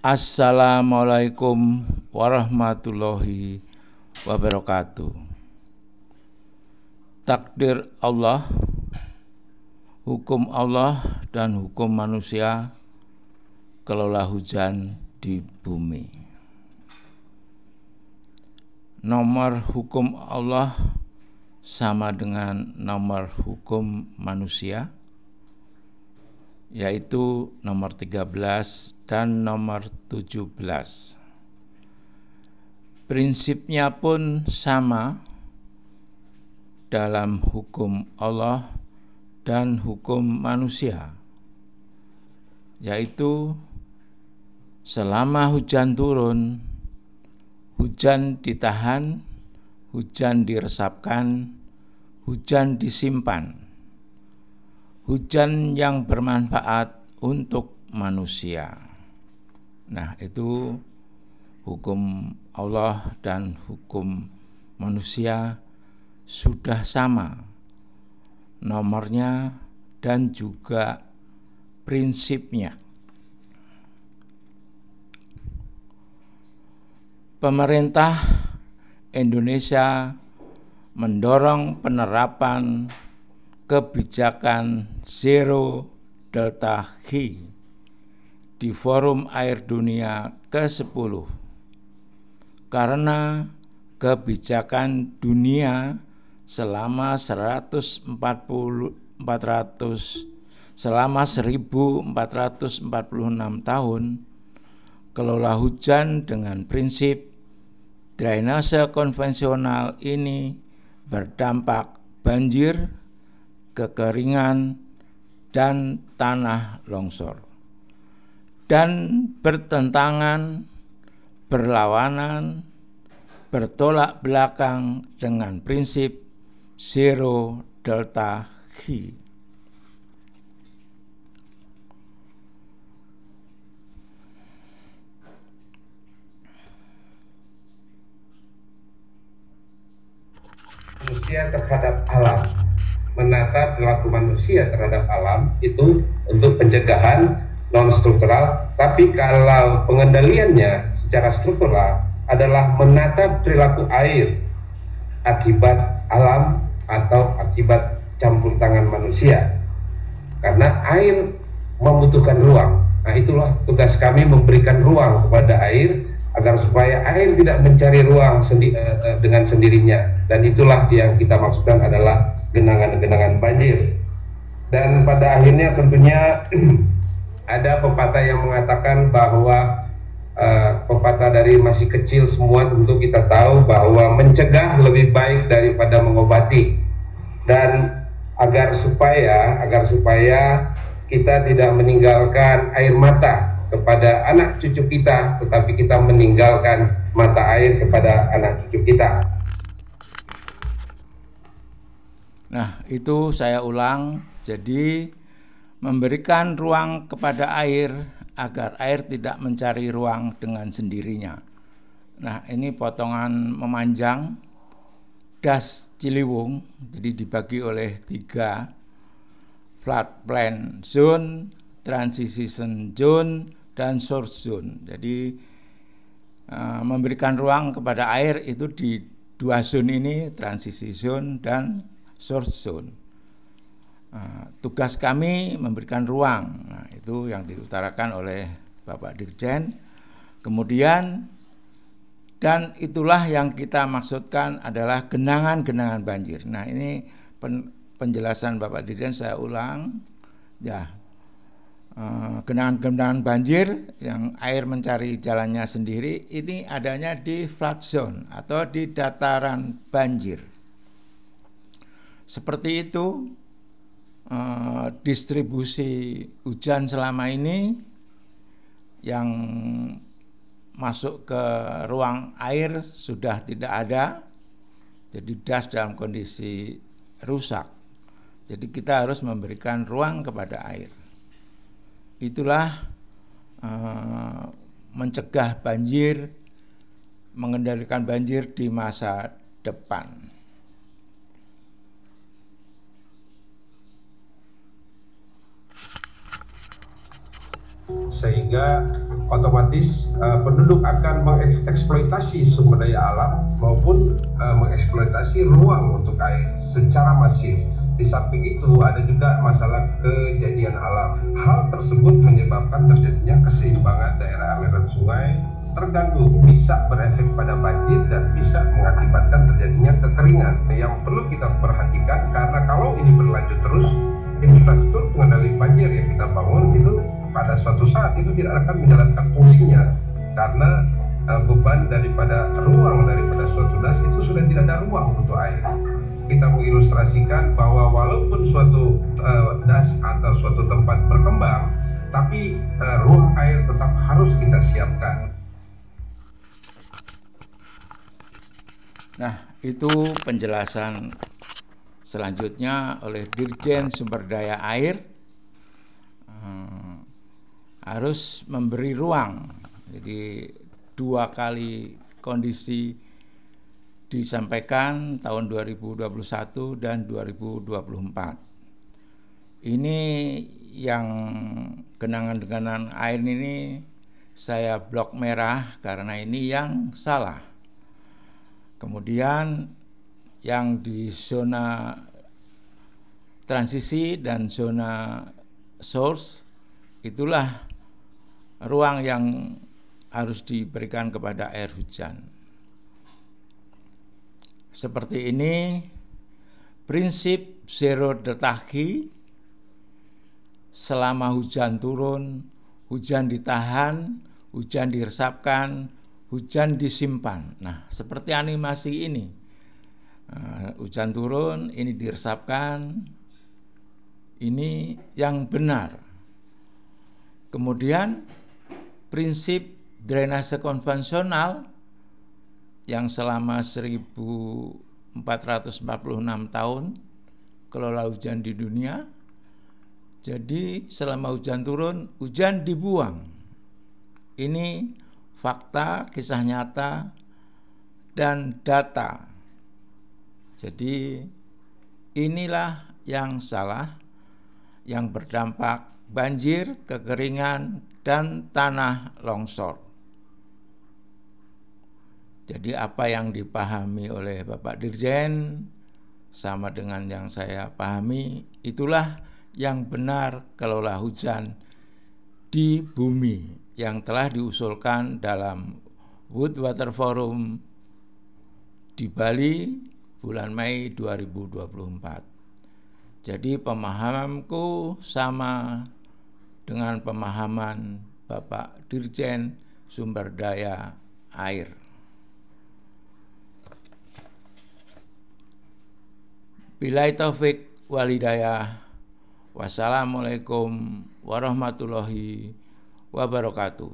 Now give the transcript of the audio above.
Assalamualaikum warahmatullahi wabarakatuh. Takdir Allah, hukum Allah dan hukum manusia, kelola hujan di bumi. Nomor hukum Allah sama dengan nomor hukum manusia, yaitu nomor 13 dan nomor 17. Prinsipnya pun sama dalam hukum Allah dan hukum manusia, yaitu selama hujan turun, hujan ditahan, hujan diresapkan, hujan disimpan. Hujan yang bermanfaat untuk manusia. Nah, itu hukum Allah dan hukum manusia sudah sama nomornya dan juga prinsipnya. Pemerintah Indonesia mendorong penerapan kebijakan Zero Delta G di Forum Air Dunia ke-10 karena kebijakan dunia selama 1446 tahun kelola hujan dengan prinsip drainase konvensional ini berdampak banjir, kekeringan, dan tanah longsor, dan bertentangan, berlawanan, bertolak belakang dengan prinsip Zero Delta G. Manusia terhadap alam, menata perilaku manusia terhadap alam itu untuk pencegahan non struktural, tapi kalau pengendaliannya secara struktural adalah menata perilaku air akibat alam atau akibat campur tangan manusia, karena air membutuhkan ruang. Nah, itulah tugas kami, memberikan ruang kepada air agar supaya air tidak mencari ruang dengan sendirinya, dan itulah yang kita maksudkan adalah genangan-genangan banjir. Dan pada akhirnya tentunya ada pepatah yang mengatakan bahwa pepatah dari masih kecil semua tentu kita tahu bahwa mencegah lebih baik daripada mengobati, dan agar supaya kita tidak meninggalkan air mata kepada anak cucu kita, tetapi kita meninggalkan mata air kepada anak cucu kita. Nah, itu saya ulang, jadi memberikan ruang kepada air agar air tidak mencari ruang dengan sendirinya. Nah, ini potongan memanjang Das Ciliwung, jadi dibagi oleh 3, floodplain zone, transition zone, dan source zone. Jadi memberikan ruang kepada air itu di 2 zone ini, transisi zone dan source zone. Tugas kami memberikan ruang. Nah, itu yang diutarakan oleh Bapak Dirjen. Kemudian, dan itulah yang kita maksudkan adalah genangan-genangan banjir. Nah, ini penjelasan Bapak Dirjen saya ulang. Ya, genangan-genangan banjir yang air mencari jalannya sendiri ini adanya di flood zone atau di dataran banjir. Seperti itu distribusi hujan selama ini yang masuk ke ruang air sudah tidak ada, jadi das dalam kondisi rusak. Jadi kita harus memberikan ruang kepada air. Itulah mencegah banjir, mengendalikan banjir di masa depan. sehingga otomatis penduduk akan mengeksploitasi sumber daya alam maupun mengeksploitasi ruang untuk air secara masif. Di samping itu ada juga masalah kejadian alam. Hal tersebut menyebabkan terjadinya keseimbangan daerah aliran sungai terganggu, bisa berefek pada banjir dan bisa mengakibatkan terjadinya kekeringan. Yang perlu kita perhatikan, karena kalau ini berlanjut terus, infrastruktur pengendali banjir yang kita bangun itu pada suatu saat itu tidak akan menjalankan fungsinya, karena beban daripada suatu das itu sudah tidak ada ruang untuk air. Kita mengilustrasikan bahwa walaupun suatu das atau suatu tempat berkembang, tapi ruang air tetap harus kita siapkan. Nah, itu penjelasan selanjutnya oleh Dirjen Sumber Daya Air. Harus memberi ruang. Jadi 2 kali kondisi disampaikan tahun 2021 dan 2024. Ini yang genangan-genangan air ini saya blok merah karena ini yang salah. Kemudian yang di zona transisi dan zona source, itulah ruang yang harus diberikan kepada air hujan. Seperti ini prinsip zero detaki, selama hujan turun, hujan ditahan, hujan diresapkan, hujan disimpan. Nah, seperti animasi ini, hujan turun, ini diresapkan, ini yang benar. Kemudian prinsip drainase konvensional yang selama 1446 tahun kelola hujan di dunia. Jadi selama hujan turun, hujan dibuang. Ini fakta, kisah nyata, dan data. Jadi inilah yang salah, yang berdampak banjir, kekeringan, dan tanah longsor. Jadi apa yang dipahami oleh Bapak Dirjen sama dengan yang saya pahami, itulah yang benar kelola hujan di bumi yang telah diusulkan dalam World Water Forum di Bali bulan Mei 2024. Jadi pemahamanku sama dengan pemahaman Bapak Dirjen Sumber Daya Air. Billahi taufik walhidayah. Wassalamualaikum warahmatullahi wabarakatuh.